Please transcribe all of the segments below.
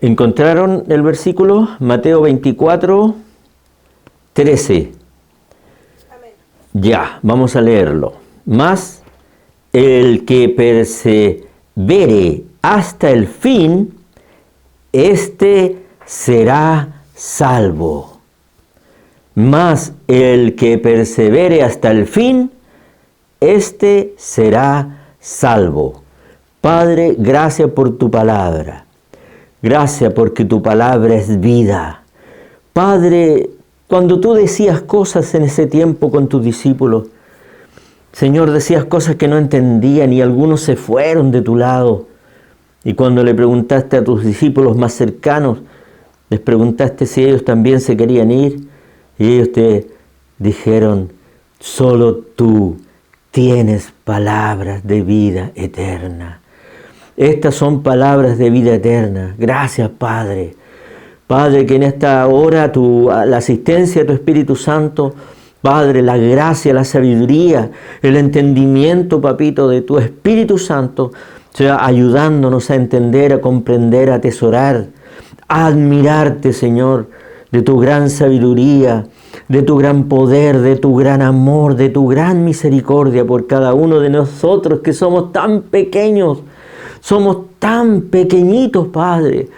¿Encontraron el versículo? Mateo 24, 13. Amén. Ya, vamos a leerlo. Mas el que persevere hasta el fin, éste será salvo. Mas el que persevere hasta el fin, éste será salvo. Padre, gracias por tu palabra. Gracias porque tu palabra es vida. Padre, cuando tú decías cosas en ese tiempo con tus discípulos, Señor, decías cosas que no entendían y algunos se fueron de tu lado. Y cuando le preguntaste a tus discípulos más cercanos, les preguntaste si ellos también se querían ir, y ellos te dijeron, solo tú tienes palabras de vida eterna. Estas son palabras de vida eterna. Gracias, Padre. Padre, que en esta hora la asistencia de tu Espíritu Santo, Padre, la gracia, la sabiduría, el entendimiento, Papito, de tu Espíritu Santo, sea ayudándonos a entender, a comprender, a atesorar, a admirarte, Señor, de tu gran sabiduría, de tu gran poder, de tu gran amor, de tu gran misericordia por cada uno de nosotros que somos tan pequeños. Somos tan pequeñitos, Padre,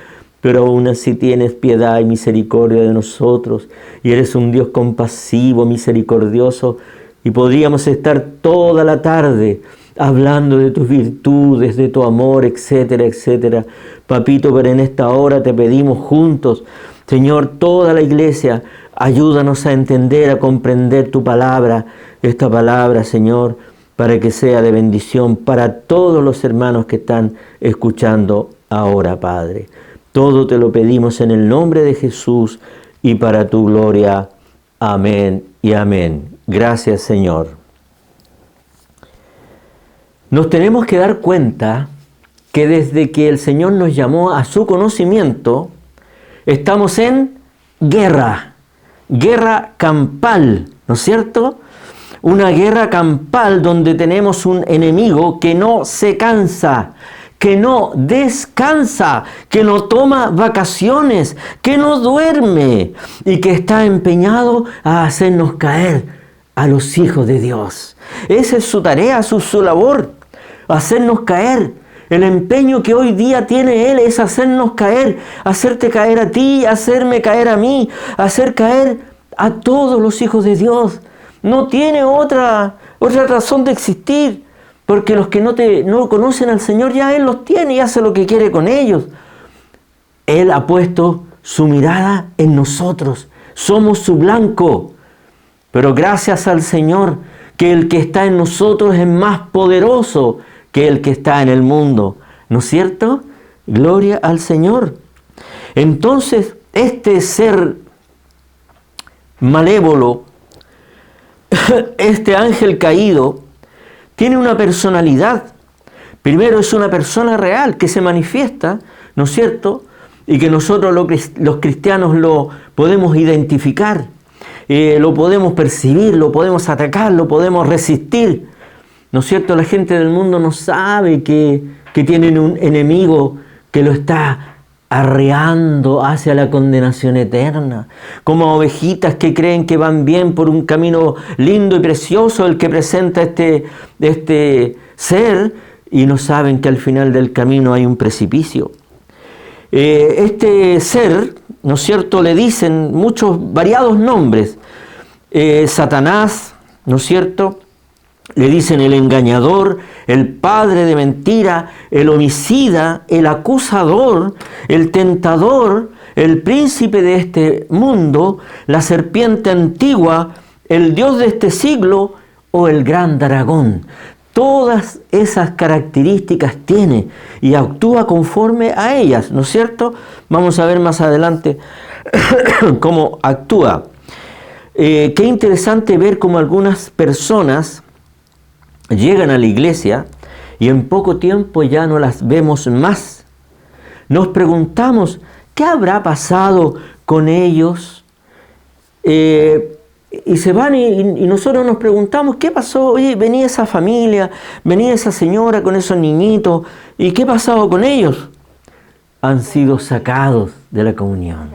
pero aún así tienes piedad y misericordia de nosotros. Y eres un Dios compasivo, misericordioso. Y podríamos estar toda la tarde hablando de tus virtudes, de tu amor, etcétera, etcétera. Papito, pero en esta hora te pedimos juntos, Señor, toda la iglesia, ayúdanos a entender, a comprender tu palabra, esta palabra, Señor, para que sea de bendición para todos los hermanos que están escuchando ahora, Padre. Todo te lo pedimos en el nombre de Jesús y para tu gloria. Amén y amén. Gracias, Señor. Nos tenemos que dar cuenta que desde que el Señor nos llamó a su conocimiento, estamos en guerra campal, ¿no es cierto? Una guerra campal donde tenemos un enemigo que no se cansa, que no descansa, que no toma vacaciones, que no duerme y que está empeñado a hacernos caer a los hijos de Dios. Esa es su tarea, su labor, hacernos caer. El empeño que hoy día tiene Él es hacernos caer, hacerte caer a ti, hacerme caer a mí, hacer caer a todos los hijos de Dios. No tiene otra razón de existir, porque los que no conocen al Señor ya Él los tiene y hace lo que quiere con ellos. Él ha puesto su mirada en nosotros, somos su blanco, pero gracias al Señor que el que está en nosotros es más poderoso que el que está en el mundo, ¿no es cierto? Gloria al Señor. Entonces, este ser malévolo, este ángel caído, tiene una personalidad. Primero es una persona real que se manifiesta, ¿no es cierto? Y que nosotros los cristianos lo podemos identificar, lo podemos percibir, lo podemos atacar, lo podemos resistir. ¿No es cierto? La gente del mundo no sabe que tienen un enemigo que lo está arreando hacia la condenación eterna. Como ovejitas que creen que van bien por un camino lindo y precioso el que presenta este ser, y no saben que al final del camino hay un precipicio. Este ser, ¿no es cierto?, le dicen muchos variados nombres. Satanás, ¿no es cierto?, le dicen el engañador, el padre de mentira, el homicida, el acusador, el tentador, el príncipe de este mundo, la serpiente antigua, el dios de este siglo o el gran dragón. Todas esas características tiene y actúa conforme a ellas, ¿no es cierto? Vamos a ver más adelante cómo actúa. Qué interesante ver cómo algunas personas llegan a la iglesia y en poco tiempo ya no las vemos más. Nos preguntamos, ¿qué habrá pasado con ellos? Y se van y nosotros nos preguntamos, ¿qué pasó? Oye, venía esa familia, venía esa señora con esos niñitos, ¿y qué ha pasado con ellos? han sido sacados de la comunión.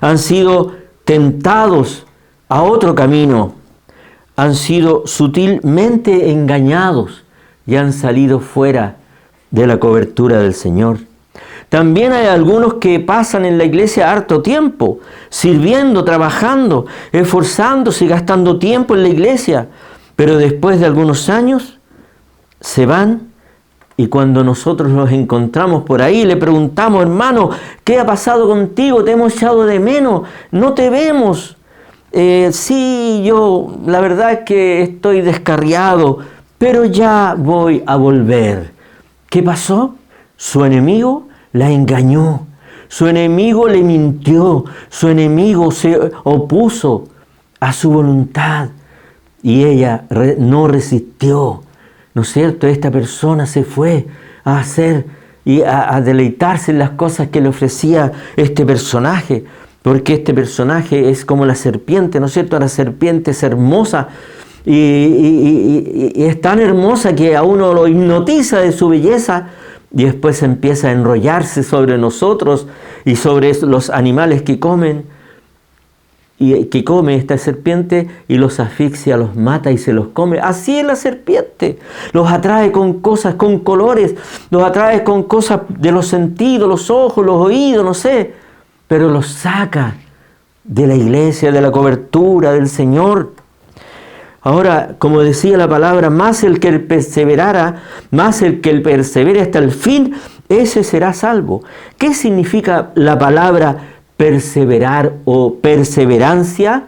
Han sido tentados a otro camino. Han sido sutilmente engañados y han salido fuera de la cobertura del Señor. También hay algunos que pasan en la iglesia harto tiempo, sirviendo, trabajando, esforzándose y gastando tiempo en la iglesia, pero después de algunos años se van y cuando nosotros los encontramos por ahí le preguntamos: hermano, ¿qué ha pasado contigo? Te hemos echado de menos, no te vemos. Sí, yo la verdad es que estoy descarriado, pero ya voy a volver. ¿Qué pasó? Su enemigo la engañó, su enemigo le mintió, su enemigo se opuso a su voluntad y ella no resistió, ¿no es cierto? Esta persona se fue a hacer y a deleitarse en las cosas que le ofrecía este personaje, porque este personaje es como la serpiente, ¿no es cierto? La serpiente es hermosa y es tan hermosa que a uno lo hipnotiza de su belleza. Y después empieza a enrollarse sobre nosotros y sobre los animales que comen. Y que come esta serpiente y los asfixia, los mata y se los come. Así es la serpiente. Los atrae con cosas, con colores. Los atrae con cosas de los sentidos, los ojos, los oídos, no sé. Pero los saca de la iglesia, de la cobertura del Señor. Ahora, como decía la palabra, más el que perseverara, más el que persevere hasta el fin, ese será salvo. ¿Qué significa la palabra perseverar o perseverancia?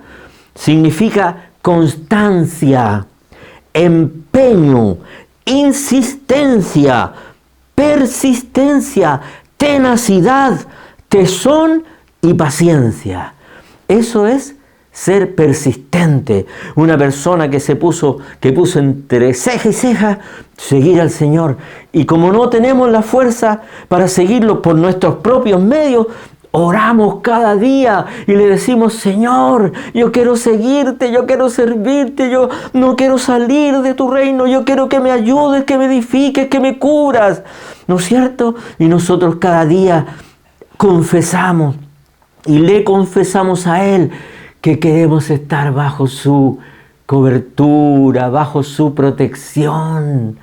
Significa constancia, empeño, insistencia, persistencia, tenacidad, tesón y paciencia. Eso es ser persistente, una persona que puso entre ceja y ceja seguir al Señor. Y como no tenemos la fuerza para seguirlo por nuestros propios medios, oramos cada día y le decimos: Señor, yo quiero seguirte, yo quiero servirte, yo no quiero salir de tu reino, yo quiero que me ayudes, que me edifiques, que me cubras, ¿no es cierto? Y nosotros cada día confesamos y le confesamos a Él que queremos estar bajo su cobertura, bajo su protección.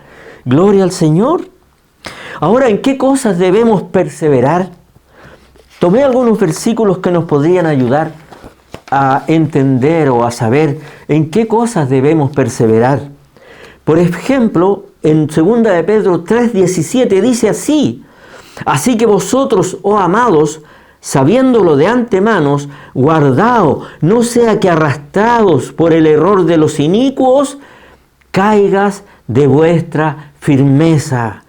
Gloria al Señor. Ahora, ¿en qué cosas debemos perseverar? Tomé algunos versículos que nos podrían ayudar a entender o a saber en qué cosas debemos perseverar. Por ejemplo, en 2 de Pedro 3:17 dice así: así que vosotros, oh amados, sabiéndolo de antemano, guardaos, no sea que arrastrados por el error de los inicuos, caigas de vuestra firmeza.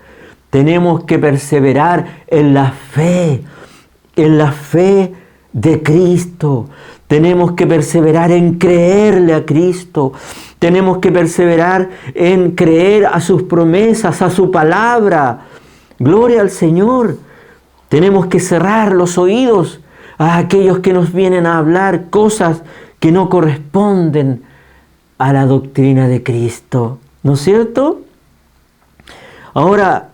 Tenemos que perseverar en la fe de Cristo. Tenemos que perseverar en creerle a Cristo. Tenemos que perseverar en creer a sus promesas, a su palabra. Gloria al Señor. Tenemos que cerrar los oídos a aquellos que nos vienen a hablar cosas que no corresponden a la doctrina de Cristo. ¿No es cierto? Ahora,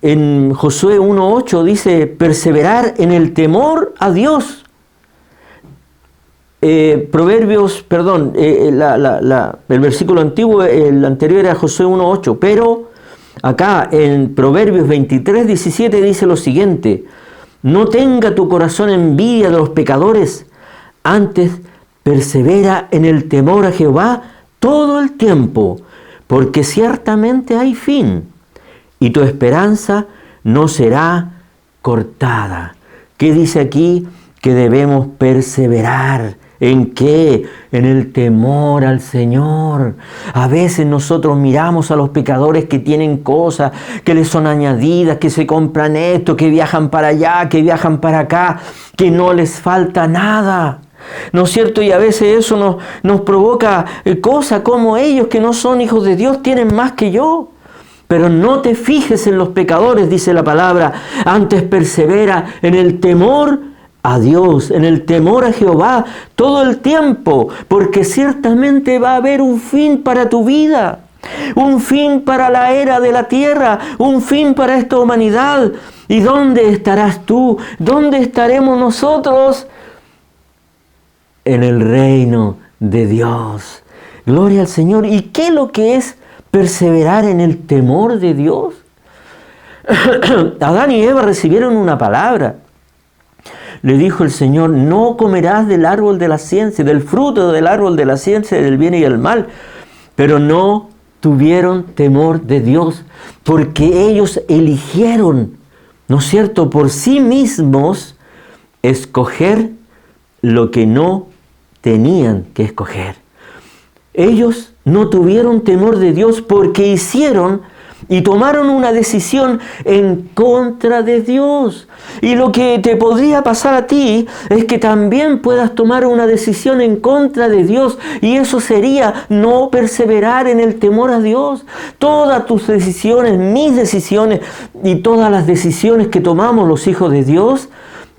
en Josué 1:8 dice: perseverar en el temor a Dios. El versículo antiguo, el anterior era Josué 1:8, pero acá en Proverbios 23:17 dice lo siguiente: no tenga tu corazón envidia de los pecadores, antes persevera en el temor a Jehová todo el tiempo, porque ciertamente hay fin, y tu esperanza no será cortada. ¿Qué dice aquí? Que debemos perseverar. ¿En qué? En el temor al Señor. A veces nosotros miramos a los pecadores que tienen cosas, que les son añadidas, que se compran esto, que viajan para allá, que viajan para acá, que no les falta nada. ¿No es cierto? Y a veces eso nos provoca cosas como ellos que no son hijos de Dios, tienen más que yo. Pero no te fijes en los pecadores, dice la palabra, antes persevera en el temor a Dios, en el temor a Jehová todo el tiempo, porque ciertamente va a haber un fin para tu vida, un fin para la era de la tierra, un fin para esta humanidad. ¿Y dónde estarás tú? ¿Dónde estaremos nosotros? En el reino de Dios. Gloria al Señor. ¿Y qué es lo que es perseverar en el temor de Dios? Adán y Eva recibieron una palabra. Le dijo el Señor: no comerás del árbol de la ciencia, del fruto del árbol de la ciencia del bien y el mal. Pero no tuvieron temor de Dios, porque ellos eligieron, ¿no es cierto?, por sí mismos escoger lo que no tenían que escoger. Ellos no tuvieron temor de Dios porque hicieron y tomaron una decisión en contra de Dios. Y lo que te podría pasar a ti es que también puedas tomar una decisión en contra de Dios, y eso sería no perseverar en el temor a Dios. Todas tus decisiones, mis decisiones y todas las decisiones que tomamos los hijos de Dios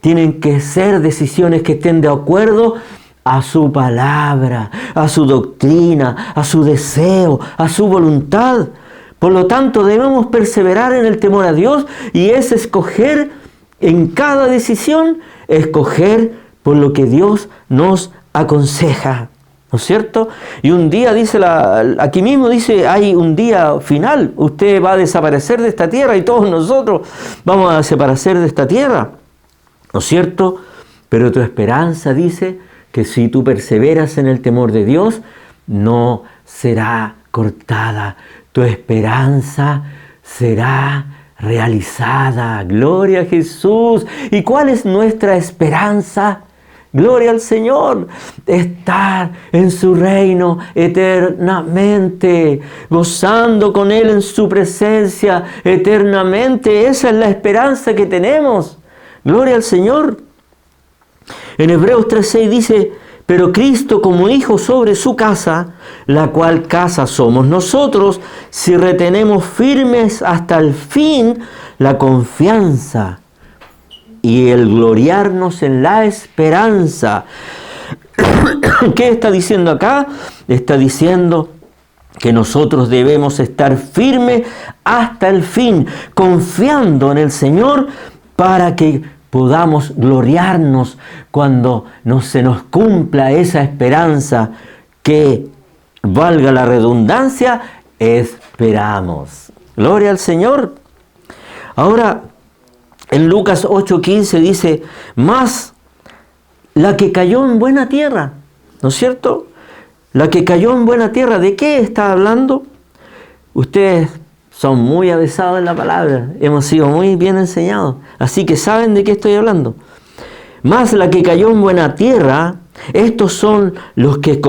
tienen que ser decisiones que estén de acuerdo a su palabra, a su doctrina, a su deseo, a su voluntad. Por lo tanto, debemos perseverar en el temor a Dios, y es escoger en cada decisión, escoger por lo que Dios nos aconseja, ¿no es cierto? Y un día, dice aquí mismo dice, hay un día final. Usted va a desaparecer de esta tierra y todos nosotros vamos a desaparecer de esta tierra, ¿no es cierto? Pero tu esperanza, dice, que si tú perseveras en el temor de Dios, no será cortada. Tu esperanza será realizada. Gloria a Jesús. ¿Y cuál es nuestra esperanza? Gloria al Señor. Estar en su reino eternamente, gozando con Él en su presencia eternamente. Esa es la esperanza que tenemos. Gloria al Señor. En Hebreos 3:6 dice: pero Cristo como hijo sobre su casa, la cual casa somos nosotros, si retenemos firmes hasta el fin la confianza y el gloriarnos en la esperanza. ¿Qué está diciendo acá? Está diciendo que nosotros debemos estar firmes hasta el fin, confiando en el Señor, para que podamos gloriarnos cuando se nos cumpla esa esperanza que, valga la redundancia, esperamos. Gloria al Señor. Ahora, en Lucas 8:15 dice: más la que cayó en buena tierra, ¿no es cierto? La que cayó en buena tierra, ¿de qué está hablando? Ustedes son muy avesados en la palabra, hemos sido muy bien enseñados, así que saben de qué estoy hablando. Más la que cayó en buena tierra, estos son los que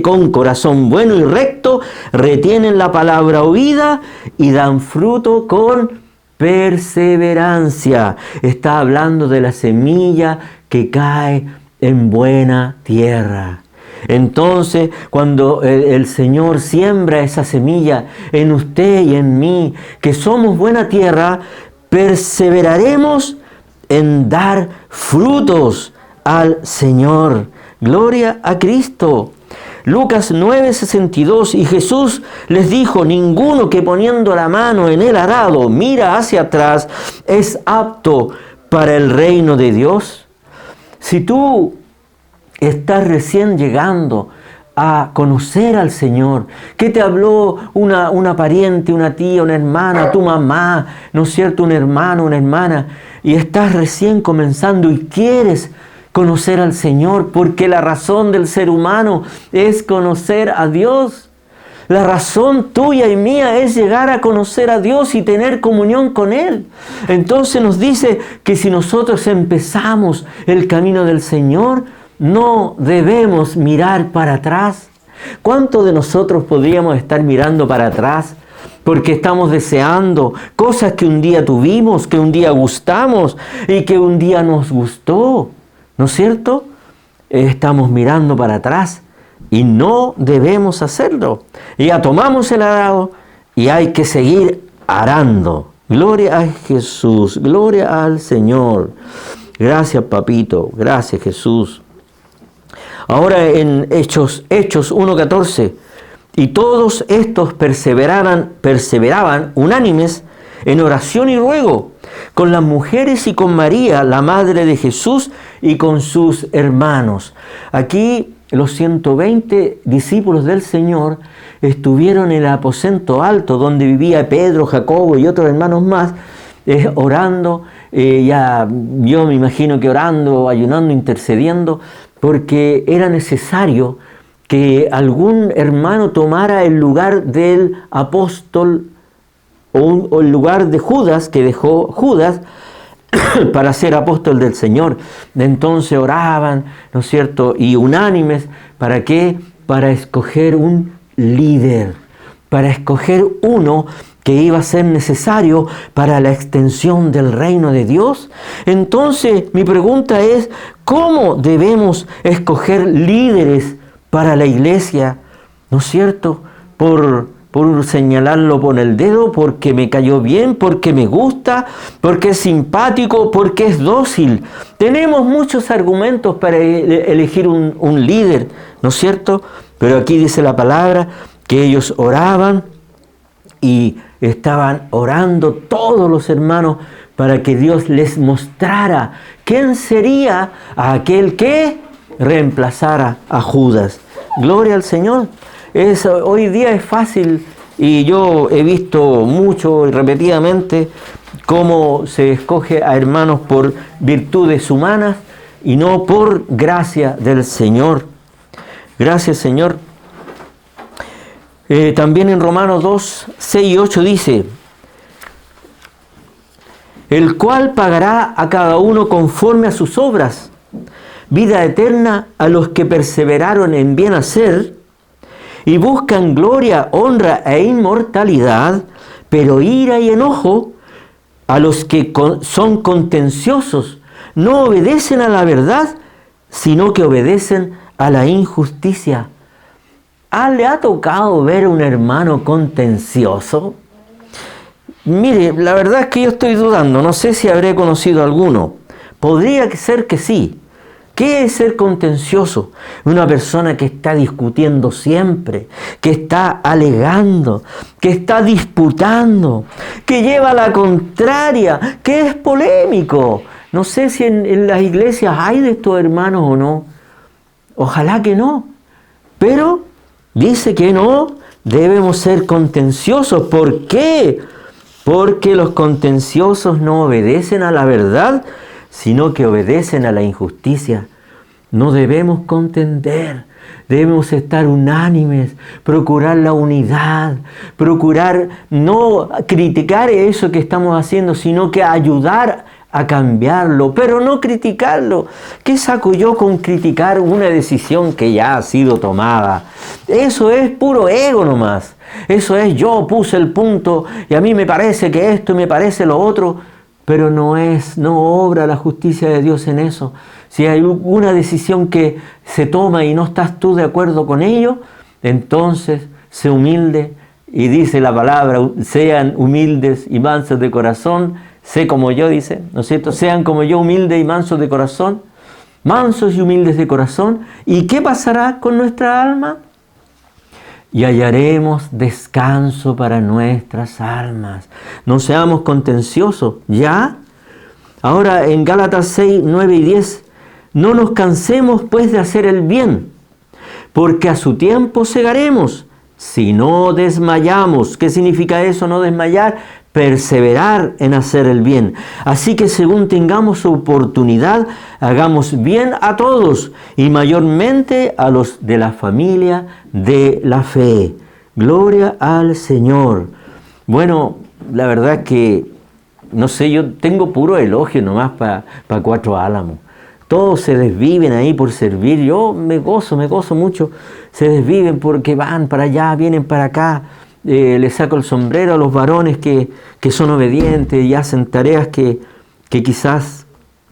con corazón bueno y recto retienen la palabra oída y dan fruto con perseverancia. Está hablando de la semilla que cae en buena tierra. Entonces, cuando el Señor siembra esa semilla en usted y en mí, que somos buena tierra, perseveraremos en dar frutos al Señor. Gloria a Cristo. Lucas 9:62, y Jesús les dijo: ninguno que poniendo la mano en el arado mira hacia atrás es apto para el reino de Dios. Si tú estás recién llegando a conocer al Señor, que te habló una pariente, una tía, una hermana, tu mamá, ¿no es cierto?, un hermano, una hermana, y estás recién comenzando y quieres conocer al Señor, porque la razón del ser humano es conocer a Dios. La razón tuya y mía es llegar a conocer a Dios y tener comunión con Él. Entonces nos dice que si nosotros empezamos el camino del Señor, no debemos mirar para atrás. ¿Cuántos de nosotros podríamos estar mirando para atrás porque estamos deseando cosas que un día tuvimos, que un día gustamos y que un día nos gustó? ¿No es cierto? Estamos mirando para atrás y no debemos hacerlo. Ya tomamos el arado y hay que seguir arando. Gloria a Jesús, gloria al Señor. Gracias, papito, gracias, Jesús. Ahora en Hechos 1:14, y todos estos perseveraban unánimes en oración y ruego, con las mujeres y con María, la madre de Jesús, y con sus hermanos. Aquí los 120 discípulos del Señor estuvieron en el aposento alto, donde vivía Pedro, Jacobo y otros hermanos más, orando, ya yo me imagino que orando, ayunando, intercediendo, porque era necesario que algún hermano tomara el lugar del apóstol o el lugar de Judas, que dejó Judas para ser apóstol del Señor. Entonces oraban, ¿no es cierto?, y unánimes, ¿para qué? Para escoger un líder, para escoger uno que iba a ser necesario para la extensión del reino de Dios. Entonces, mi pregunta es, ¿cómo debemos escoger líderes para la iglesia? ¿No es cierto? Por señalarlo con el dedo, porque me cayó bien, porque me gusta, porque es simpático, porque es dócil. Tenemos muchos argumentos para elegir un líder, ¿no es cierto? Pero aquí dice la palabra que ellos oraban y estaban orando todos los hermanos para que Dios les mostrara quién sería aquel que reemplazara a Judas. Gloria al Señor. Hoy día es fácil, y yo he visto mucho y repetidamente cómo se escoge a hermanos por virtudes humanas y no por gracia del Señor. Gracias, Señor. También en Romanos 2, 6 y 8 dice: el cual pagará a cada uno conforme a sus obras, vida eterna a los que perseveraron en bien hacer y buscan gloria, honra e inmortalidad, pero ira y enojo a los que son contenciosos, no obedecen a la verdad, sino que obedecen a la injusticia. ¿Le ha tocado ver a un hermano contencioso? Mire, la verdad es que yo estoy dudando, no sé si habré conocido alguno. Podría ser que sí. ¿Qué es ser contencioso? Una persona que está discutiendo siempre, que está alegando, que está disputando, que lleva la contraria, que es polémico. No sé si en las iglesias hay de estos hermanos o no. Ojalá que no. Pero dice que no debemos ser contenciosos. ¿Por qué? Porque los contenciosos no obedecen a la verdad, sino que obedecen a la injusticia. No debemos contender, debemos estar unánimes, procurar la unidad, procurar no criticar eso que estamos haciendo, sino que ayudar a cambiarlo, pero no criticarlo. ¿Qué saco yo con criticar una decisión que ya ha sido tomada? Eso es puro ego nomás. Eso es, yo puse el punto y a mí me parece que esto y me parece lo otro. Pero no obra la justicia de Dios en eso. Si hay una decisión que se toma y no estás tú de acuerdo con ello, entonces sé humilde, y dice la palabra, sean humildes y mansos de corazón, sé como yo, dice, ¿no es cierto? Sean como yo, humildes y mansos de corazón, mansos y humildes de corazón. ¿Y qué pasará con nuestra alma? Y hallaremos descanso para nuestras almas. No seamos contenciosos, ¿ya? Ahora en Gálatas 6, 9 y 10, no nos cansemos pues de hacer el bien, porque a su tiempo segaremos, si no desmayamos. ¿Qué significa eso, no desmayar? Perseverar en hacer el bien. Así que según tengamos oportunidad, hagamos bien a todos y mayormente a los de la familia de la fe. Gloria al Señor. Bueno, la verdad que, no sé, yo tengo puro elogio nomás para Cuatro Álamos. Todos se desviven ahí por servir. Yo me gozo mucho. Se desviven porque van para allá, vienen para acá. Le saco el sombrero a los varones que son obedientes y hacen tareas que quizás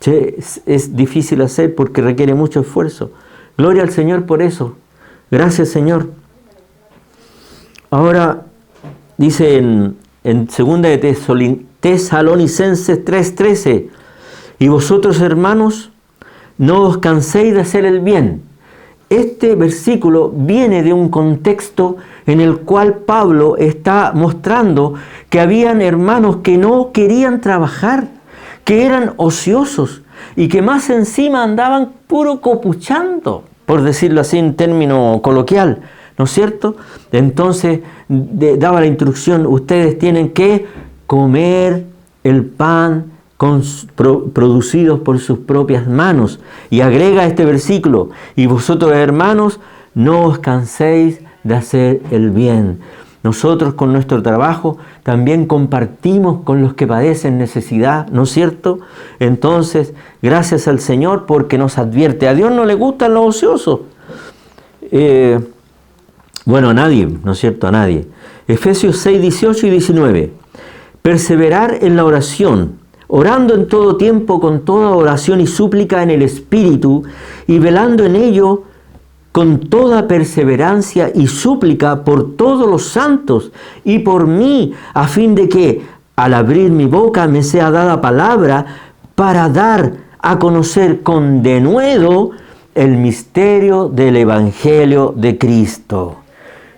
es difícil hacer porque requiere mucho esfuerzo. Gloria al Señor por eso. Gracias, Señor. Ahora dice en 2 de Tesalonicenses 3:13, y vosotros, hermanos, no os canséis de hacer el bien. Este versículo viene de un contexto en el cual Pablo está mostrando que habían hermanos que no querían trabajar, que eran ociosos y que más encima andaban puro copuchando, por decirlo así en término coloquial, ¿no es cierto? Entonces daba la instrucción: ustedes tienen que comer el pan producidos por sus propias manos. Y agrega este versículo: y vosotros, hermanos, no os canséis de hacer el bien. Nosotros con nuestro trabajo también compartimos con los que padecen necesidad, ¿no es cierto? Entonces, gracias al Señor porque nos advierte. A Dios no le gustan los ociosos. Bueno, a nadie, ¿no es cierto? A nadie. Efesios 6, 18 y 19. Perseverar en la oración, orando en todo tiempo con toda oración y súplica en el Espíritu, y velando en ello con toda perseverancia y súplica por todos los santos y por mí, a fin de que al abrir mi boca me sea dada palabra para dar a conocer con denuedo el misterio del Evangelio de Cristo.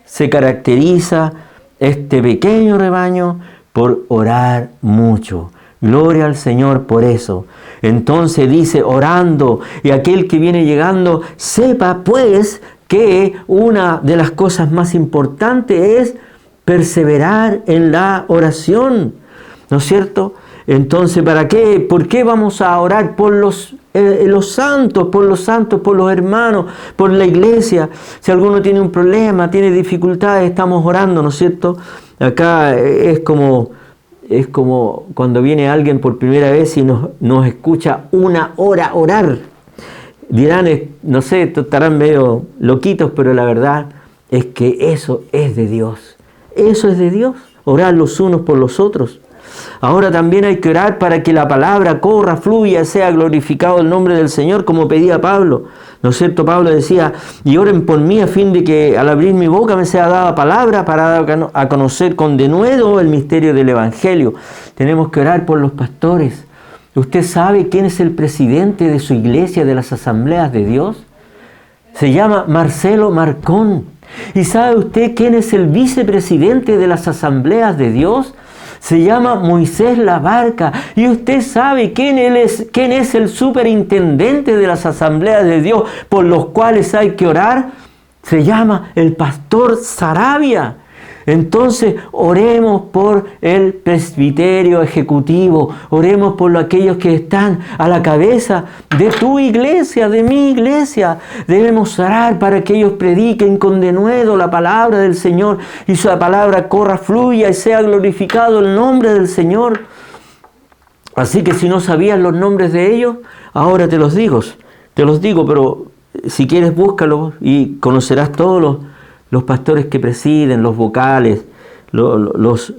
Se caracteriza este pequeño rebaño por orar mucho. Gloria al Señor por eso. Entonces dice, orando, y aquel que viene llegando, sepa pues que una de las cosas más importantes es perseverar en la oración, ¿no es cierto? Entonces, ¿para qué? ¿Por qué vamos a orar por los santos, por los hermanos, por la iglesia? Si alguno tiene un problema, tiene dificultades, estamos orando, ¿no es cierto? Acá es como cuando viene alguien por primera vez y nos escucha una hora orar. Dirán, no sé, estarán medio loquitos, pero la verdad es que eso es de Dios. Eso es de Dios, orar los unos por los otros. Ahora también hay que orar para que la palabra corra, fluya, sea glorificado el nombre del Señor, como pedía Pablo. ¿No es cierto? Pablo decía, y oren por mí a fin de que al abrir mi boca me sea dada palabra para dar a conocer con denuedo el misterio del Evangelio. Tenemos que orar por los pastores. ¿Usted sabe quién es el presidente de su iglesia, de las asambleas de Dios? Se llama Marcelo Marcón. ¿Y sabe usted quién es el vicepresidente de las asambleas de Dios? Se llama Moisés Labarca. ¿Y usted sabe quién es el superintendente de las asambleas de Dios por los cuales hay que orar? Se llama el pastor Saravia. Entonces, oremos por el presbiterio ejecutivo, oremos por aquellos que están a la cabeza de tu iglesia, de mi iglesia. Debemos orar para que ellos prediquen con denuedo la palabra del Señor y su palabra corra, fluya y sea glorificado el nombre del Señor. Así que si no sabías los nombres de ellos, ahora te los digo, pero si quieres búscalos y conocerás todos los pastores que presiden, los vocales, los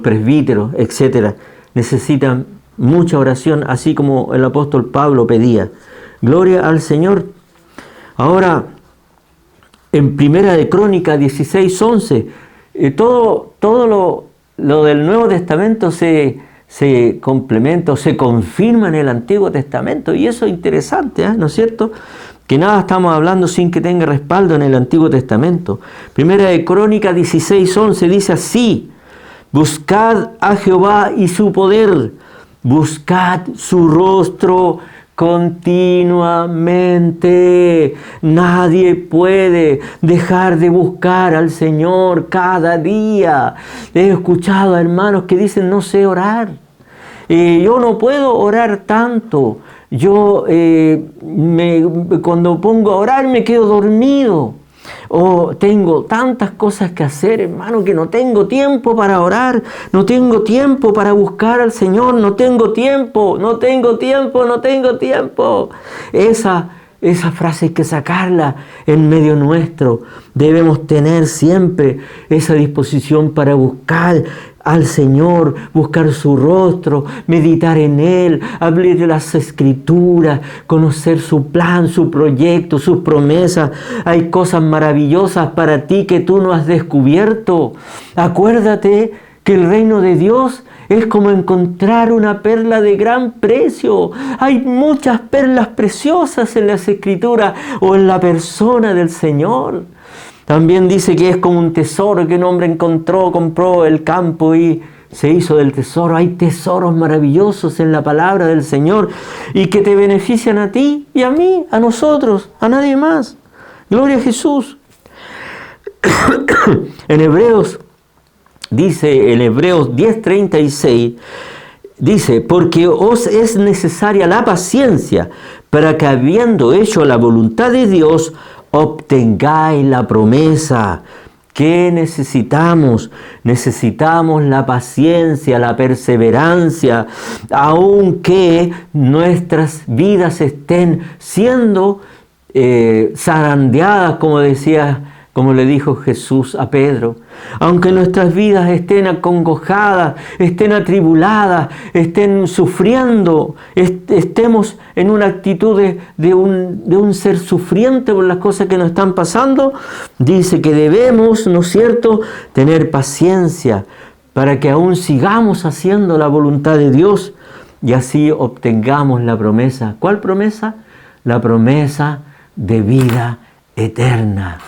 presbíteros, etc. Necesitan mucha oración, así como el apóstol Pablo pedía. Gloria al Señor. Ahora, en Primera de Crónicas 16:11, todo lo del Nuevo Testamento se complementa, se confirma en el Antiguo Testamento, y eso es interesante, ¿no es cierto? Que nada estamos hablando sin que tenga respaldo en el Antiguo Testamento. Primera de Crónicas 16:11 dice así: buscad a Jehová y su poder, buscad su rostro continuamente. Nadie puede dejar de buscar al Señor cada día. He escuchado a hermanos que dicen, no sé orar. Yo no puedo orar tanto. Yo cuando pongo a orar me quedo dormido. O tengo tantas cosas que hacer, hermano, que no tengo tiempo para orar, no tengo tiempo para buscar al Señor, no tengo tiempo. Esa frase hay que sacarla en medio nuestro. Debemos tener siempre esa disposición para buscar al Señor, buscar su rostro, meditar en Él, abrir las Escrituras, conocer su plan, su proyecto, sus promesas. Hay cosas maravillosas para ti que tú no has descubierto. Acuérdate que el reino de Dios es como encontrar una perla de gran precio. Hay muchas perlas preciosas en las Escrituras o en la persona del Señor. También dice que es como un tesoro que un hombre encontró, compró el campo y se hizo del tesoro. Hay tesoros maravillosos en la palabra del Señor y que te benefician a ti y a mí, a nosotros, a nadie más. Gloria a Jesús. En Hebreos, dice en Hebreos 10:36, dice, porque os es necesaria la paciencia para que habiendo hecho la voluntad de Dios, obtengáis la promesa. ¿Qué necesitamos? Necesitamos la paciencia, la perseverancia, aunque nuestras vidas estén siendo zarandeadas, como le dijo Jesús a Pedro. Aunque nuestras vidas estén acongojadas, estén atribuladas, estén sufriendo, estemos en una actitud de un ser sufriente por las cosas que nos están pasando, dice que debemos, ¿no es cierto?, tener paciencia para que aún sigamos haciendo la voluntad de Dios y así obtengamos la promesa. ¿Cuál promesa? La promesa de vida eterna.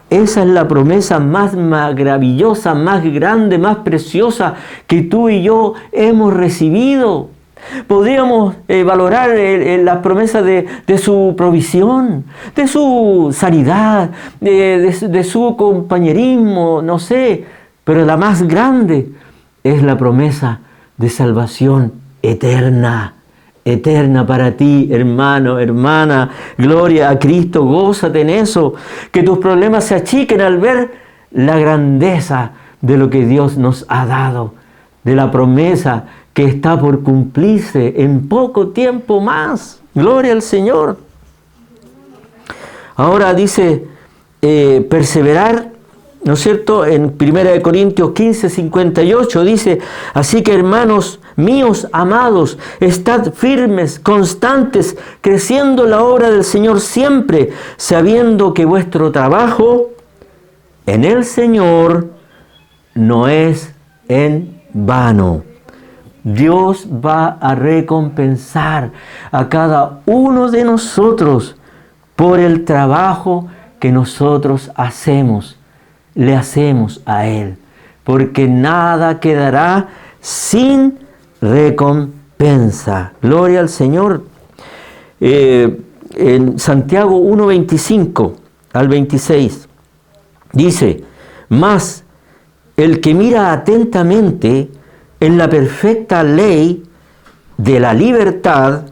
Esa es la promesa más maravillosa, más grande, más preciosa que tú y yo hemos recibido. Podríamos valorar las promesas de su provisión, de su sanidad, de su compañerismo, no sé, pero la más grande es la promesa de salvación eterna. Eterna para ti, hermano, hermana. Gloria a Cristo, gózate en eso. Que tus problemas se achiquen al ver la grandeza de lo que Dios nos ha dado, de la promesa que está por cumplirse en poco tiempo más. Gloria al Señor. Ahora dice perseverar, ¿no es cierto? En 1 Corintios 15:58 dice, así que hermanos míos amados, estad firmes, constantes, creciendo en la obra del Señor siempre, sabiendo que vuestro trabajo en el Señor no es en vano. Dios va a recompensar a cada uno de nosotros por el trabajo que nosotros hacemos. Le hacemos a Él, porque nada quedará sin recompensa. Gloria al Señor. En Santiago 1:25 al 26 dice, mas el que mira atentamente en la perfecta ley de la libertad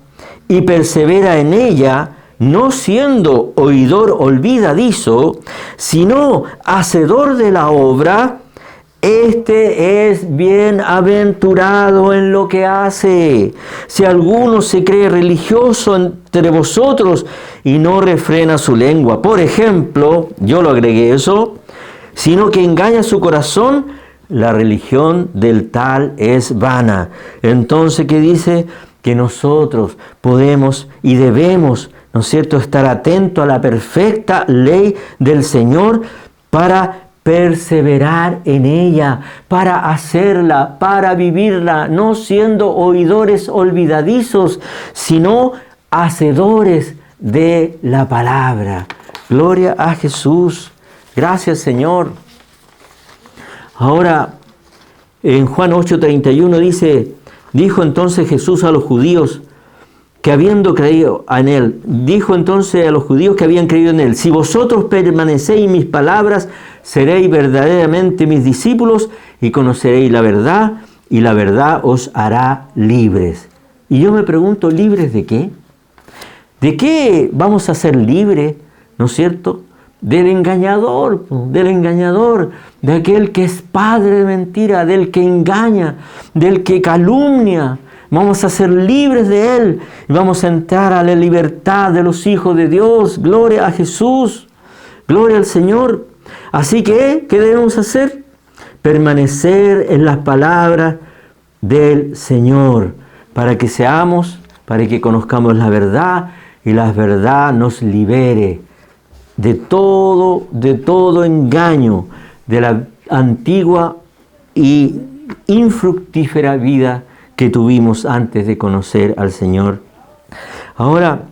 y persevera en ella, no siendo oidor olvidadizo, sino hacedor de la obra, este es bienaventurado en lo que hace. Si alguno se cree religioso entre vosotros y no refrena su lengua, por ejemplo, yo lo agregué eso, sino que engaña su corazón, la religión del tal es vana. Entonces, ¿qué dice? Que nosotros podemos y debemos, ¿no es cierto?, estar atentos a la perfecta ley del Señor para perseverar en ella, para hacerla, para vivirla, no siendo oidores olvidadizos, sino hacedores de la palabra. Gloria a Jesús. Gracias, Señor. Ahora, en Juan 8:31 dice, dijo entonces Jesús a los judíos, que habiendo creído en Él, dijo entonces a los judíos que habían creído en Él, si vosotros permanecéis en mis palabras, seréis verdaderamente mis discípulos y conoceréis la verdad, y la verdad os hará libres. Y yo me pregunto, ¿libres de qué? ¿De qué vamos a ser libres, no es cierto? Del engañador, de aquel que es padre de mentira, del que engaña, del que calumnia. Vamos a ser libres de él y vamos a entrar a la libertad de los hijos de Dios. Gloria a Jesús, gloria al Señor. Así que, ¿qué debemos hacer? Permanecer en las palabras del Señor, para que conozcamos la verdad y la verdad nos libere de todo engaño de la antigua y infructífera vida que tuvimos antes de conocer al Señor. Ahora,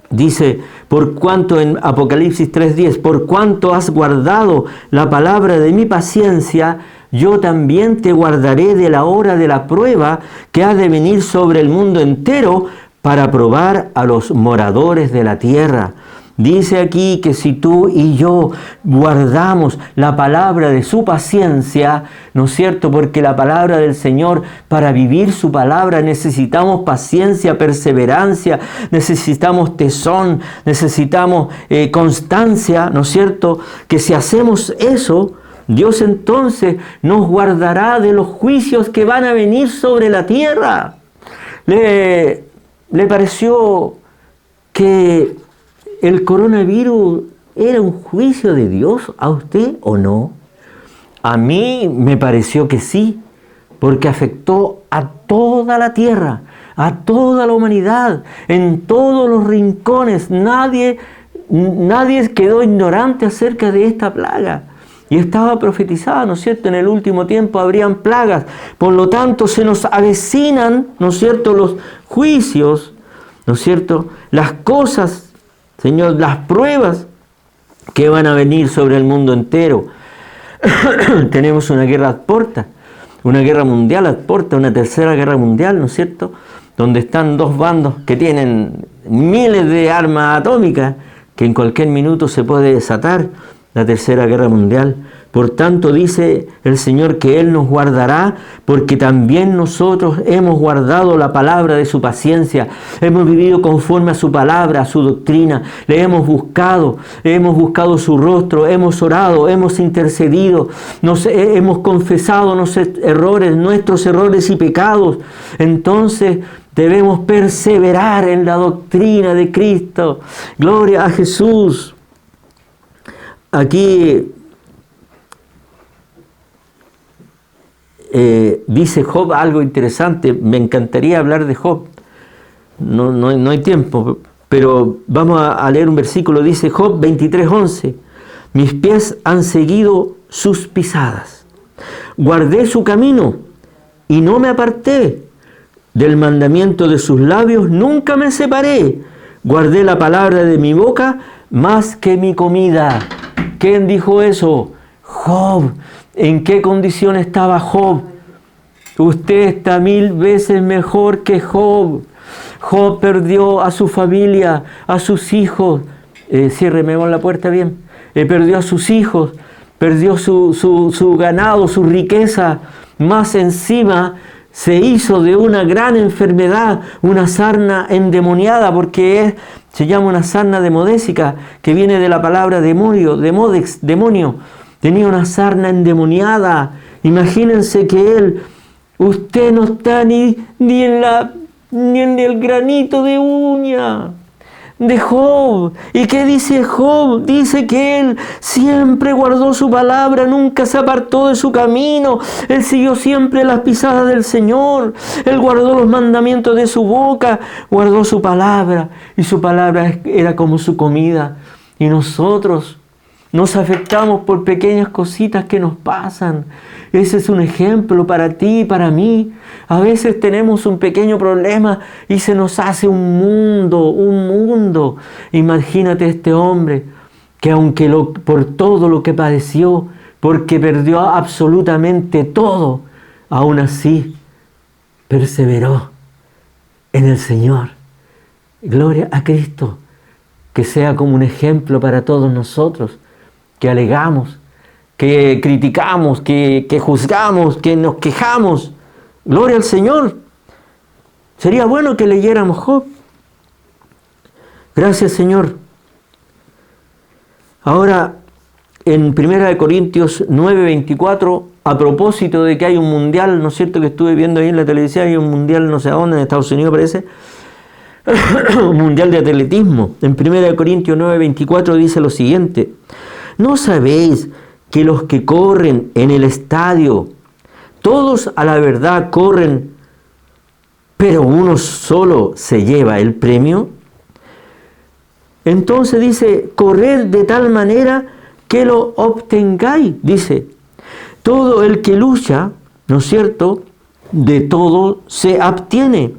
Dice, por cuanto en Apocalipsis 3:10, por cuanto has guardado la palabra de mi paciencia, yo también te guardaré de la hora de la prueba que ha de venir sobre el mundo entero para probar a los moradores de la tierra. Dice aquí que si tú y yo guardamos la palabra de su paciencia, ¿no es cierto? Porque la palabra del Señor, para vivir su palabra necesitamos paciencia, perseverancia, necesitamos tesón, necesitamos constancia, ¿no es cierto? Que si hacemos eso, Dios entonces nos guardará de los juicios que van a venir sobre la tierra. ¿Le pareció que el coronavirus era un juicio de Dios a usted o no? A mí me pareció que sí, porque afectó a toda la tierra, a toda la humanidad, en todos los rincones. Nadie quedó ignorante acerca de esta plaga. Y estaba profetizada, ¿no es cierto? En el último tiempo habrían plagas. Por lo tanto, se nos avecinan, ¿no es cierto?, los juicios, ¿no es cierto?, las cosas, Señor, las pruebas que van a venir sobre el mundo entero. Tenemos una guerra a puertas, una guerra mundial a puertas, una tercera guerra mundial, ¿no es cierto?, donde están dos bandos que tienen miles de armas atómicas que en cualquier minuto se puede desatar la tercera guerra mundial. Por tanto, dice el Señor que Él nos guardará, porque también nosotros hemos guardado la palabra de su paciencia. Hemos vivido conforme a su palabra, a su doctrina. Le hemos buscado su rostro, hemos orado, hemos intercedido, hemos confesado nuestros errores y pecados. Entonces, debemos perseverar en la doctrina de Cristo. Gloria a Jesús. Aquí dice Job algo interesante. Me encantaría hablar de Job. No hay tiempo, pero vamos a leer un versículo. Dice Job 23:11: mis pies han seguido sus pisadas. Guardé su camino y no me aparté. Del mandamiento de sus labios nunca me separé. Guardé la palabra de mi boca más que mi comida. ¿Quién dijo eso? Job. ¿En qué condición estaba Job? Usted está 1000 veces mejor que Job. Job perdió a su familia, a sus hijos. Ciérreme la puerta bien. Perdió a sus hijos, perdió su ganado, su riqueza. Más encima se hizo de una gran enfermedad, una sarna endemoniada, porque se llama una sarna demodésica, que viene de la palabra demonio, demonio. Tenía una sarna endemoniada. Imagínense que usted no está ni en el granito de uña de Job. ¿Y qué dice Job? Dice que él siempre guardó su palabra, nunca se apartó de su camino. Él siguió siempre las pisadas del Señor. Él guardó los mandamientos de su boca, guardó su palabra, y su palabra era como su comida. Y nosotros nos afectamos por pequeñas cositas que nos pasan. Ese es un ejemplo para ti y para mí. A veces tenemos un pequeño problema y se nos hace un mundo. Imagínate este hombre que aunque por todo lo que padeció, porque perdió absolutamente todo, aún así perseveró en el Señor. Gloria a Cristo. Que sea como un ejemplo para todos nosotros, que alegamos, que criticamos, que juzgamos, que nos quejamos. Gloria al Señor. Sería bueno que leyéramos Job. Gracias, Señor. Ahora, en 1 Corintios 9:24, a propósito de que hay un mundial, ¿no es cierto?, que estuve viendo ahí en la televisión, hay un mundial no sé a dónde, en Estados Unidos parece, un mundial de atletismo. En 1 Corintios 9:24 dice lo siguiente: ¿no sabéis que los que corren en el estadio, todos a la verdad corren, pero uno solo se lleva el premio? Entonces dice, corred de tal manera que lo obtengáis. Dice, todo el que lucha, ¿no es cierto?, de todo se abstiene.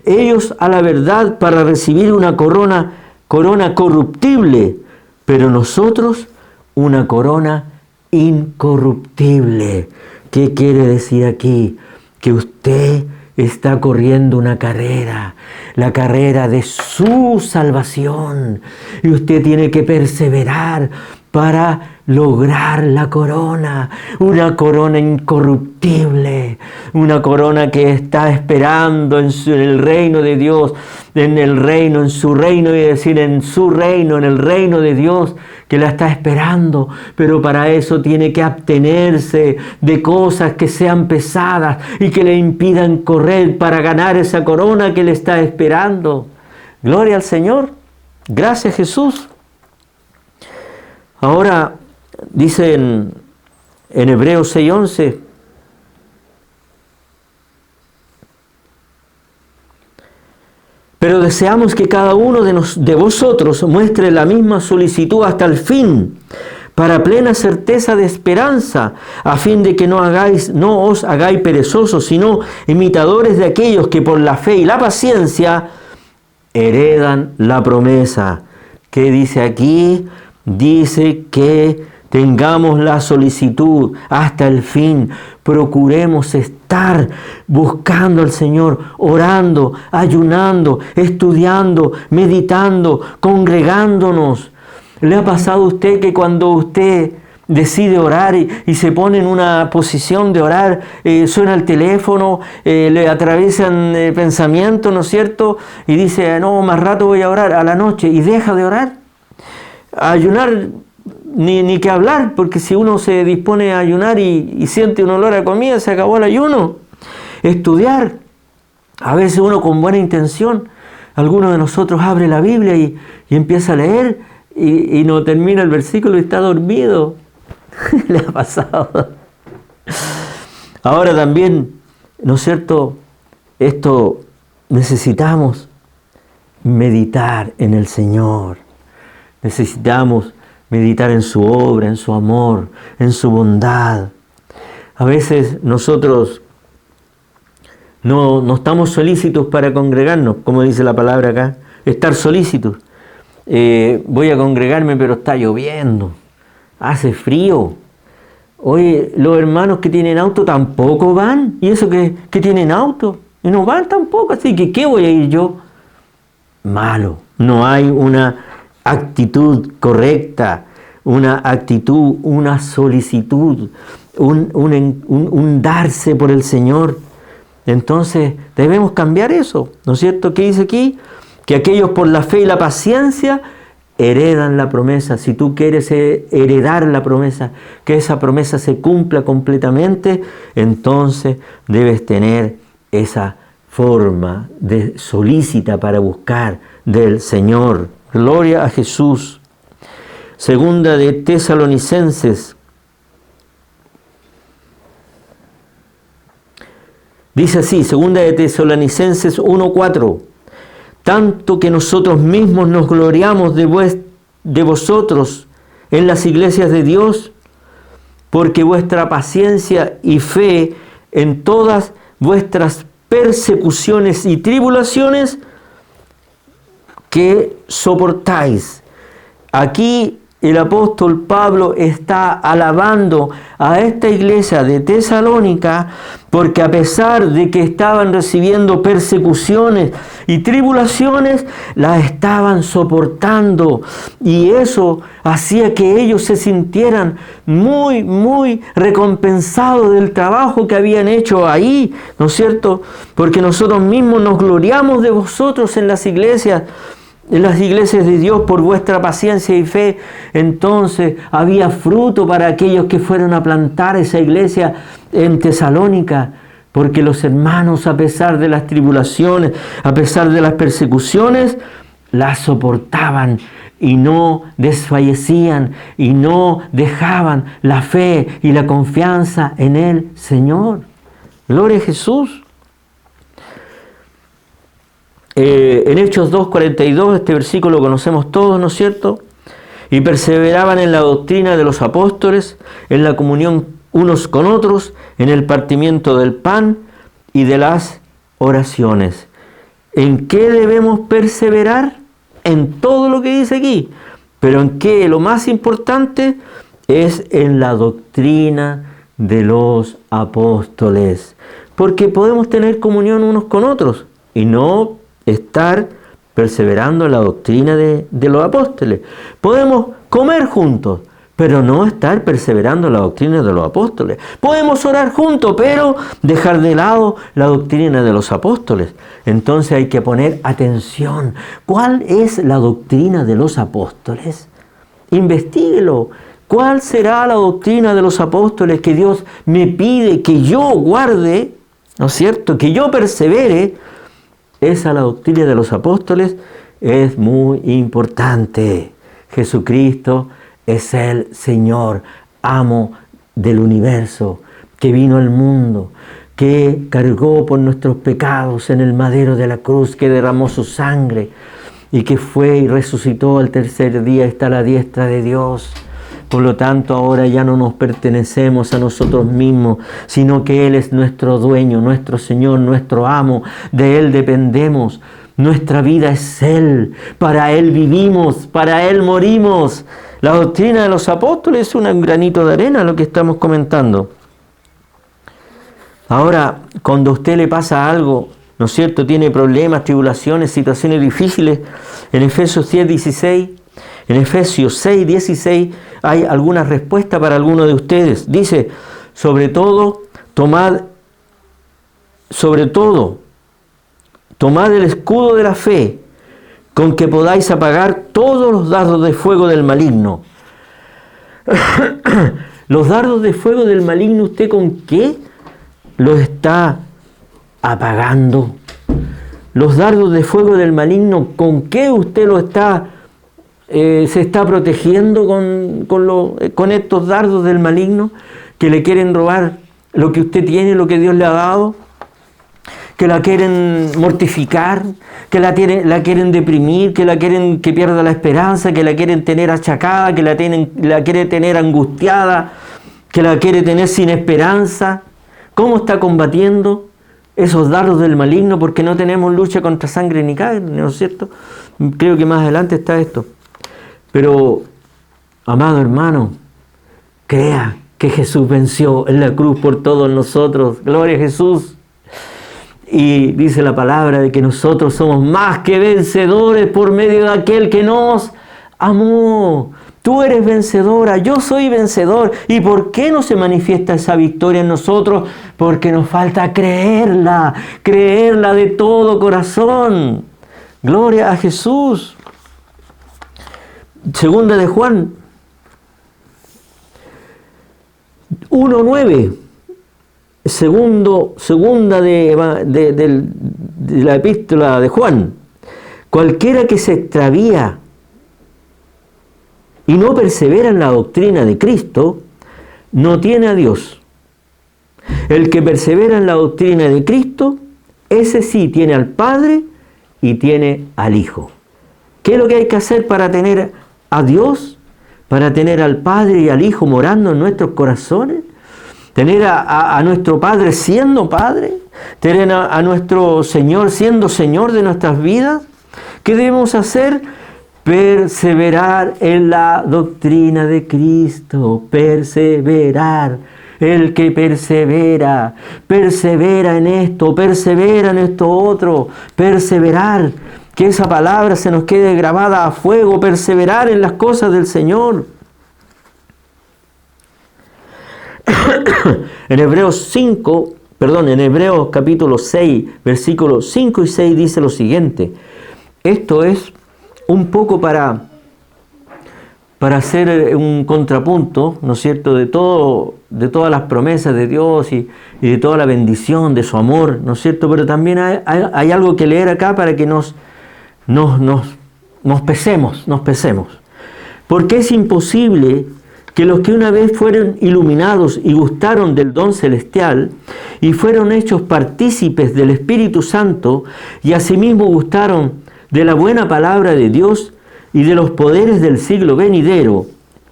Ellos a la verdad para recibir una corona corona corruptible, pero nosotros una corona incorruptible. ¿Qué quiere decir aquí? Que usted está corriendo una carrera, la carrera de su salvación, y usted tiene que perseverar para lograr la corona, una corona incorruptible, una corona que está esperando en el reino de Dios, en su reino, y decir en su reino, en el reino de Dios, que la está esperando, pero para eso tiene que abstenerse de cosas que sean pesadas y que le impidan correr para ganar esa corona que le está esperando. Gloria al Señor. Gracias, Jesús. Ahora dice en Hebreos 6:11, pero deseamos que cada uno de vosotros muestre la misma solicitud hasta el fin, para plena certeza de esperanza, a fin de que no os hagáis perezosos, sino imitadores de aquellos que por la fe y la paciencia heredan la promesa. ¿Qué dice aquí? Dice que tengamos la solicitud hasta el fin. Procuremos estar buscando al Señor, orando, ayunando, estudiando, meditando, congregándonos. ¿Le ha pasado a usted que cuando usted decide orar y se pone en una posición de orar, suena el teléfono, le atraviesan pensamientos, ¿no es cierto? Y dice, no, más rato voy a orar a la noche, y deja de orar? Ayunar, ni que hablar, porque si uno se dispone a ayunar y siente un olor a comida, se acabó el ayuno. Estudiar, a veces uno con buena intención, alguno de nosotros abre la Biblia y empieza a leer y no termina el versículo y está dormido. Le ha pasado. Ahora también, ¿no es cierto? Esto necesitamos meditar en el Señor. Necesitamos meditar en su obra, en su amor, en su bondad. A veces nosotros no estamos solícitos para congregarnos, como dice la palabra acá, estar solícitos. Voy a congregarme, pero está lloviendo, hace frío. Oye, los hermanos que tienen auto tampoco van, y eso que tienen auto, y no van tampoco, así que ¿qué voy a ir yo? Malo, no hay una actitud correcta, una actitud, una solicitud, un darse por el Señor. Entonces debemos cambiar eso, ¿no es cierto? ¿Qué dice aquí? Que aquellos por la fe y la paciencia heredan la promesa. Si tú quieres heredar la promesa, que esa promesa se cumpla completamente, entonces debes tener esa forma de solícita para buscar del Señor. Gloria a Jesús. Segunda de Tesalonicenses. Dice así, segunda de Tesalonicenses 1:4. Tanto que nosotros mismos nos gloriamos de vosotros en las iglesias de Dios, porque vuestra paciencia y fe en todas vuestras persecuciones y tribulaciones que soportáis. Aquí el apóstol Pablo está alabando a esta iglesia de Tesalónica, porque a pesar de que estaban recibiendo persecuciones y tribulaciones, las estaban soportando, y eso hacía que ellos se sintieran muy, muy recompensados del trabajo que habían hecho ahí, ¿no es cierto? Porque nosotros mismos nos gloriamos de vosotros en las iglesias de Dios por vuestra paciencia y fe. Entonces había fruto para aquellos que fueron a plantar esa iglesia en Tesalónica, porque los hermanos, a pesar de las tribulaciones, a pesar de las persecuciones, las soportaban y no desfallecían y no dejaban la fe y la confianza en el Señor. Gloria a Jesús. En Hechos 2:42, este versículo lo conocemos todos, ¿no es cierto? Y perseveraban en la doctrina de los apóstoles, en la comunión unos con otros, en el partimiento del pan y de las oraciones. ¿En qué debemos perseverar? en todo lo que dice aquí, pero en que lo más importante es en la doctrina de los apóstoles, porque podemos tener comunión unos con otros y no estar perseverando en la doctrina de los apóstoles. Podemos comer juntos, pero no estar perseverando en la doctrina de los apóstoles. Podemos orar juntos, pero dejar de lado la doctrina de los apóstoles. Entonces hay que poner atención. ¿Cuál es la doctrina de los apóstoles? Investíguelo. ¿Cuál será la doctrina de los apóstoles que Dios me pide que yo guarde, ¿no es cierto?, que yo persevere? Esa la doctrina de los apóstoles es muy importante. Jesucristo es el Señor, amo del universo, que vino al mundo, que cargó por nuestros pecados en el madero de la cruz, que derramó su sangre y que fue y resucitó al tercer día, está a la diestra de Dios. Por lo tanto, ahora ya no nos pertenecemos a nosotros mismos, sino que Él es nuestro dueño, nuestro Señor, nuestro amo. De Él dependemos. Nuestra vida es Él. Para Él vivimos, para Él morimos. La doctrina de los apóstoles es un granito de arena, lo que estamos comentando. Ahora, cuando a usted le pasa algo, ¿no es cierto?, tiene problemas, tribulaciones, situaciones difíciles, en Efesios 10:16, en Efesios 6:16, hay alguna respuesta para alguno de ustedes. Dice, sobre todo, tomad el escudo de la fe, con que podáis apagar todos los dardos de fuego del maligno. Los dardos de fuego del maligno, ¿usted con qué los está apagando? Los dardos de fuego del maligno, ¿con qué usted lo está se está protegiendo con estos dardos del maligno que le quieren robar lo que usted tiene, lo que Dios le ha dado, que la quieren mortificar, que la quieren deprimir, que la quieren que pierda la esperanza, que la quieren tener achacada, que la quiere tener angustiada, que la quiere tener sin esperanza? ¿Cómo está combatiendo esos dardos del maligno? Porque no tenemos lucha contra sangre ni carne, ¿no es cierto? Creo que más adelante está esto. Pero, amado hermano, crea que Jesús venció en la cruz por todos nosotros. Gloria a Jesús. Y dice la palabra de que nosotros somos más que vencedores por medio de aquel que nos amó. Tú eres vencedora, yo soy vencedor. ¿Y por qué no se manifiesta esa victoria en nosotros? Porque nos falta creerla de todo corazón. Gloria a Jesús. Segunda de Juan 1:9, segunda de la epístola de Juan. Cualquiera que se extravía y no persevera en la doctrina de Cristo, no tiene a Dios. El que persevera en la doctrina de Cristo, ese sí tiene al Padre y tiene al Hijo. ¿Qué es lo que hay que hacer para tener a Dios, para tener al Padre y al Hijo morando en nuestros corazones? Tener a nuestro Padre siendo Padre, tener a nuestro Señor siendo Señor de nuestras vidas. ¿Qué debemos hacer? Perseverar en la doctrina de Cristo, perseverar. El que persevera en esto, persevera en esto otro, perseverar. Que esa palabra se nos quede grabada a fuego, perseverar en las cosas del Señor. En Hebreos capítulo 6, versículos 5 y 6 dice lo siguiente. Esto es un poco para hacer un contrapunto, ¿no es cierto?, de todas las promesas de Dios y de toda la bendición de su amor, ¿no es cierto? Pero también hay algo que leer acá para que nos pesemos. Porque es imposible que los que una vez fueron iluminados y gustaron del don celestial y fueron hechos partícipes del Espíritu Santo y asimismo gustaron de la buena palabra de Dios y de los poderes del siglo venidero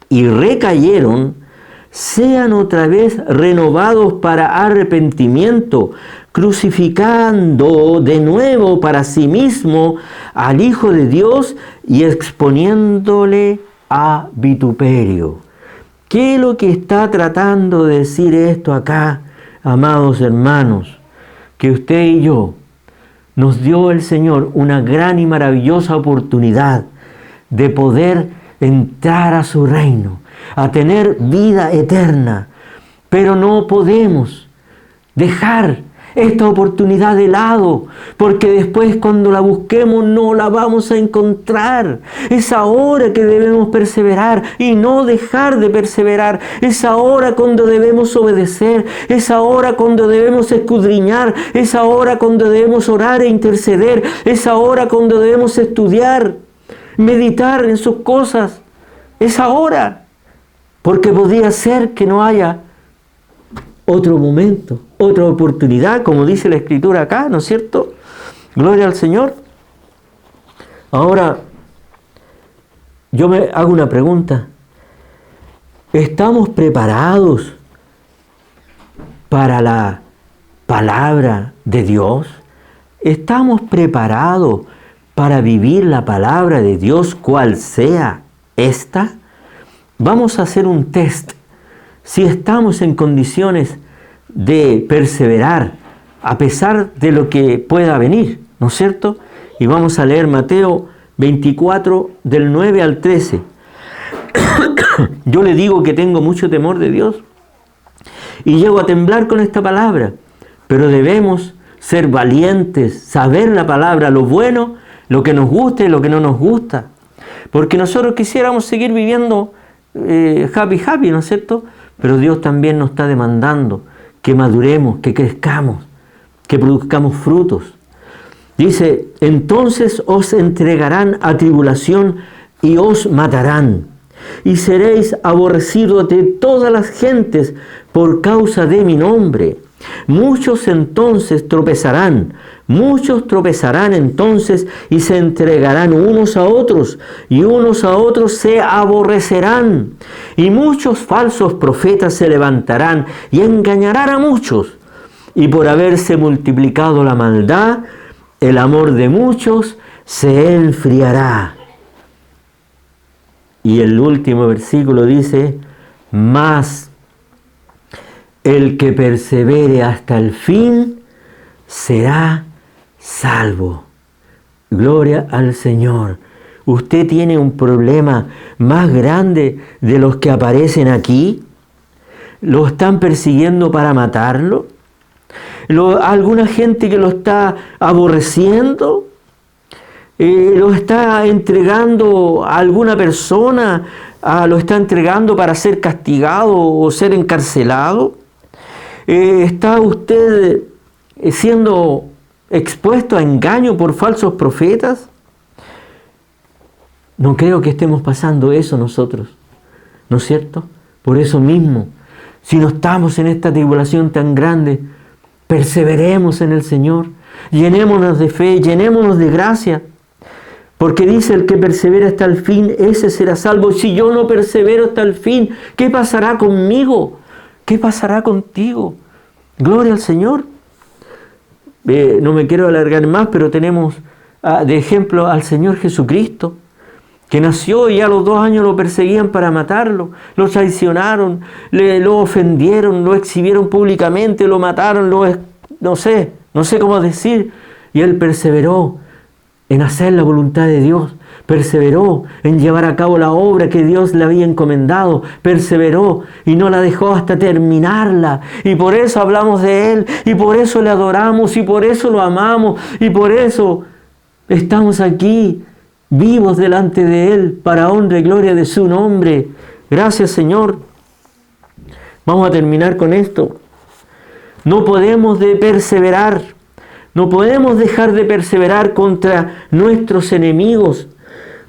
y recayeron, sean otra vez renovados para arrepentimiento, crucificando de nuevo para sí mismo al Hijo de Dios y exponiéndole a vituperio. ¿Qué es lo que está tratando de decir esto acá, amados hermanos? Que usted y yo nos dio el Señor una gran y maravillosa oportunidad de poder entrar a su reino, a tener vida eterna, pero no podemos dejar esta oportunidad de lado, porque después cuando la busquemos no la vamos a encontrar. Es ahora que debemos perseverar y no dejar de perseverar. Es ahora cuando debemos obedecer. Es ahora cuando debemos escudriñar. Es ahora cuando debemos orar e interceder. Es ahora cuando debemos estudiar, meditar en sus cosas. Es ahora, porque podría ser que no haya otro momento, otra oportunidad, como dice la Escritura acá, ¿no es cierto? Gloria al Señor. Ahora, yo me hago una pregunta. ¿Estamos preparados para la palabra de Dios? ¿Estamos preparados para vivir la palabra de Dios, cual sea esta? Vamos a hacer un test. Si estamos en condiciones de perseverar a pesar de lo que pueda venir, ¿no es cierto? Y vamos a leer Mateo 24 del 9 al 13. Yo le digo que tengo mucho temor de Dios y llego a temblar con esta palabra, pero debemos ser valientes, saber la palabra, lo bueno, lo que nos gusta y lo que no nos gusta, porque nosotros quisiéramos seguir viviendo happy, ¿no es cierto? Pero Dios también nos está demandando que maduremos, que crezcamos, que produzcamos frutos. Dice, entonces os entregarán a tribulación y os matarán, y seréis aborrecidos de todas las gentes por causa de mi nombre. Muchos tropezarán entonces y se entregarán unos a otros, y unos a otros se aborrecerán. Y muchos falsos profetas se levantarán y engañarán a muchos. Y por haberse multiplicado la maldad, el amor de muchos se enfriará. Y el último versículo dice, mas el que persevere hasta el fin será salvo. Gloria al Señor. ¿Usted tiene un problema más grande de los que aparecen aquí? ¿Lo están persiguiendo para matarlo? ¿Alguna gente que lo está aborreciendo? ¿Lo está entregando a alguna persona? ¿Lo está entregando para ser castigado o ser encarcelado? ¿Está usted siendo expuesto a engaño por falsos profetas? No creo que estemos pasando eso nosotros, ¿no es cierto? Por eso mismo, si no estamos en esta tribulación tan grande, perseveremos en el Señor, llenémonos de fe, llenémonos de gracia, porque dice el que persevera hasta el fin, ese será salvo. Si yo no persevero hasta el fin, ¿qué pasará conmigo? ¿Qué pasará contigo? Gloria al Señor. No me quiero alargar más, pero tenemos de ejemplo al Señor Jesucristo, que nació y a los 2 años lo perseguían para matarlo, lo traicionaron, lo ofendieron, lo exhibieron públicamente, lo mataron, no sé cómo decir, y él perseveró en hacer la voluntad de Dios, perseveró en llevar a cabo la obra que Dios le había encomendado, perseveró y no la dejó hasta terminarla, y por eso hablamos de Él, y por eso le adoramos, y por eso lo amamos, y por eso estamos aquí, vivos delante de Él, para honra y gloria de su nombre. Gracias, Señor. Vamos a terminar con esto. No podemos perseverar, no podemos dejar de perseverar contra nuestros enemigos,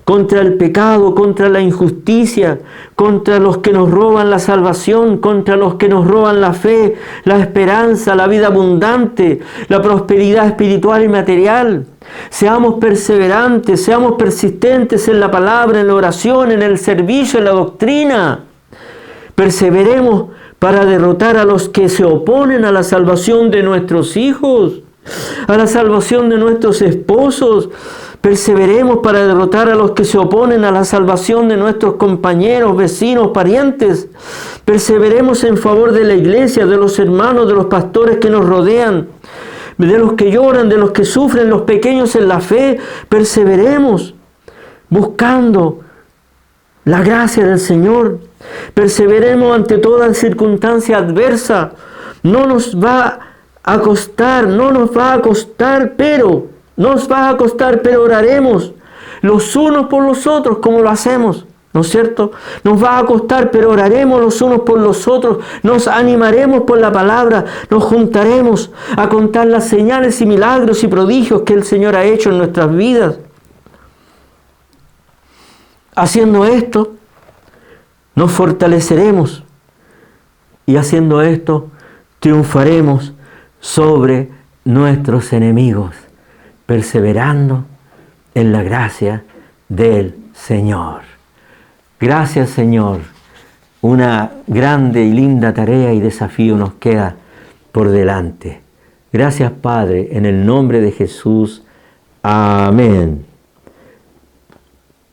contra el pecado, contra la injusticia, contra los que nos roban la salvación, contra los que nos roban la fe, la esperanza, la vida abundante, la prosperidad espiritual y material. Seamos perseverantes, seamos persistentes en la palabra, en la oración, en el servicio, en la doctrina. Perseveremos para derrotar a los que se oponen a la salvación de nuestros hijos, a la salvación de nuestros esposos. Perseveremos para derrotar a los que se oponen a la salvación de nuestros compañeros, vecinos, parientes. Perseveremos en favor de la iglesia, de los hermanos, de los pastores que nos rodean, de los que lloran, de los que sufren, los pequeños en la fe. Perseveremos buscando la gracia del Señor. Perseveremos ante toda circunstancia adversa. No nos va a costar, pero oraremos los unos por los otros como lo hacemos, ¿no es cierto? Nos va a costar, pero oraremos los unos por los otros, nos animaremos por la palabra, nos juntaremos a contar las señales y milagros y prodigios que el Señor ha hecho en nuestras vidas. Haciendo esto, nos fortaleceremos y haciendo esto, triunfaremos sobre nuestros enemigos, perseverando en la gracia del Señor. Gracias, Señor. Una grande y linda tarea y desafío nos queda por delante. Gracias, Padre, en el nombre de Jesús. Amén.